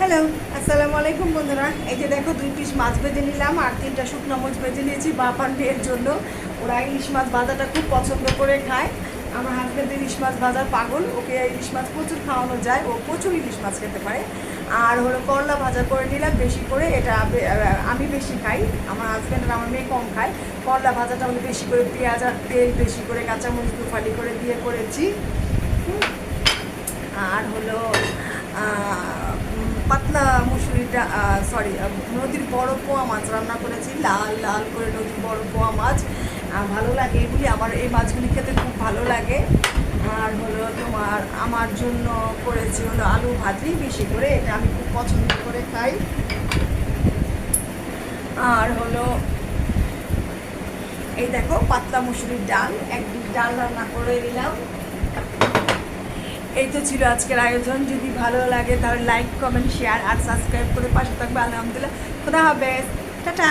Hello, আসসালামু আলাইকুম বন্ধুরা। এই যে দেখো 2 পিস মাছ ভেজে নিলাম আর 3টা শুকনো মরিচ ভেজে নিয়েছি বাপার মেয়ের জন্য। ওরা ইলিশ মাছ ভাজাটা খুব পছন্দ করে খায়। আমার হাজব্যান্ড ইলিশ মাছ ভাজার পাগল, ওকে ইলিশ মাছ প্রচুর খাওয়ানো যায়, ও প্রচুর ইলিশ মাছ খেতে পারে। আর হলো করলা ভাজা করে নিলাম বেশি করে, এটা আমি বেশি খাই, আমার হাজব্যান্ড আর আমার মেয়ে কম খায়। করলা ভাজাটা হলো বেশি করে পেঁয়াজ আর তেল বেশি করে কাঁচামরিচ দুফালি করে দিয়ে করেছি। আর হলো পাতলা মুসুরিটা, সরি, নদীর বড় পোয়া মাছ রান্না করেছি, লাল লাল করে নদীর বড় পোয়া মাছ। ভালো লাগে এগুলি, আমার এই মাছগুলি খেতে খুব ভালো লাগে। আর হলো তোমার আমার জন্য করেছি হলো আলু ভাজি বেশি করে, এটা আমি খুব পছন্দ করে খাই। আর হলো এই দেখো পাতলা মুসুরির ডাল, এক ডিশ ডাল রান্না করে দিলাম। এই তো ছিল আজকের আয়োজন। যদি ভালো লাগে তাহলে লাইক, কমেন্ট, শেয়ার আর সাবস্ক্রাইব করে পাশে থাকবে। আলহামদুলিল্লাহ, খুদা হাফেজ, টাটা।